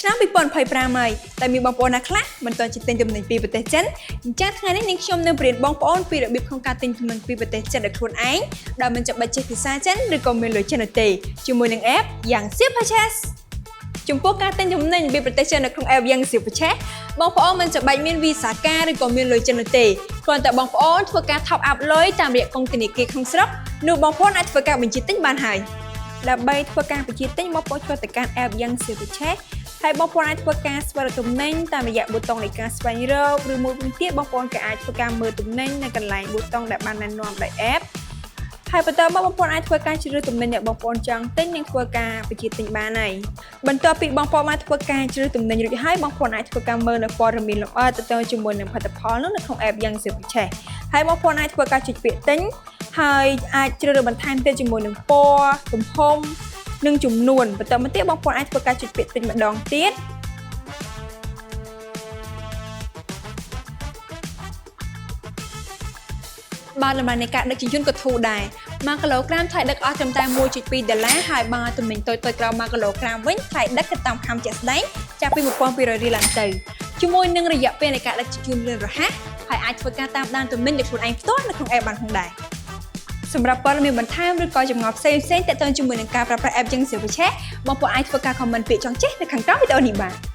ឆ្នាំ2025ហើយតែមានបងប្អូនណាខ្លះមិនទាន់ជិះទិញទំនិញពីប្រទេសចិនអញ្ចឹងថ្ងៃនេះនាងខ្ញុំនឹងបរៀនបងប្អូនពីរបៀបក្នុងការទិញទំនិញពីប្រទេសចិនដោយខ្លួនឯងដោយមិនចាំបាច់ចេះភាសាចិនឬក៏មានលុយចិននោះទេជាមួយនឹង app យ៉ាង Super Purchase ចំពោះការទិញទំនិញពីប្រទេសចិននៅក្នុង app យ៉ាង Super Purchase បងប្អូនមិនចាំបាច់មានវីសាការឬក៏មានលុយចិននោះទេគ្រាន់តែបងប្អូនធ្វើការ top up លុយតាមរយៈកុងធនាគារក្នុងស្រុកនោះបងប្អូនអាចធ្វើការបញ្ជាទិញបានហើយដើម្បីធ្វើការបញ្ជាទិញបងប្អូនចូលទៅកាន់ app យ៉ាង Super Purchase ហើយបងប្អូនអាចធ្វើការស្វែងរកទំនិញតាមរយៈប៊ូតុងនៃការស្វែងរកឬមួយវិញទៀតបងប្អូនក៏អាចធ្វើការមើលទំនិញនៅកន្លែងប៊ូតុងដែលបានណែនាំដោយ app ហើយបន្តមកបងប្អូនអាចធ្វើការជ្រើសរើសទំនិញដែលបងប្អូនចង់ទិញនិងធ្វើការបញ្ជាទិញបានហើយបន្ទាប់ពីបងប្អូនបានធ្វើការជ្រើសទំនិញរួចហើយបងប្អូនអាចធ្វើការមើលនៅព័ត៌មានលម្អិតទៅជាមួយនឹងផលិតផលនោះនៅក្នុង app យ៉ាង Super Purchase ហើយបងប្អូនអាចធ្វើការចុចពាក្យទិញហើយអាចជ្រើសរើសបន្ថែមទៀតជាមួយនឹងពណ៌ទំហំនិងចំនួនបន្តមកទៀតបងប្អូនអាចធ្វើការចុចពាក្យទិញម្ដងទៀតបាទតម្លៃនៃការដឹកជញ្ជូនក៏ធូរដែរ1គីឡូក្រាមថ្លៃដឹកអស់ត្រឹមតែ $1.2 ហើយបើទំនិញតូចៗក្រោម1គីឡូក្រាមវិញថ្លៃដឹកទៅតាមខាំជាក់ស្ដែងចាប់ពី$1,200រៀលឡើងទៅជាមួយនឹងរយៈពេលនៃការដឹកជញ្ជូនលឿនរហ័សហើយអាចធ្វើការតាមដានទំនិញដោយខ្លួនឯងផ្ទាល់នៅក្នុង app បានផងដែរសម្រាប់ព័ត៌មានបន្ថែមឬក៏ចម្ងល់ផ្សេងៗទាក់ទងជាមួយនឹងការប្រើប្រាស់ app យ៉ាង Super Purchase បងប្អូនអាចធ្វើការ comment ពាក្យចង់ចេះនៅខាងក្រោមវីដេអូនេះបាទ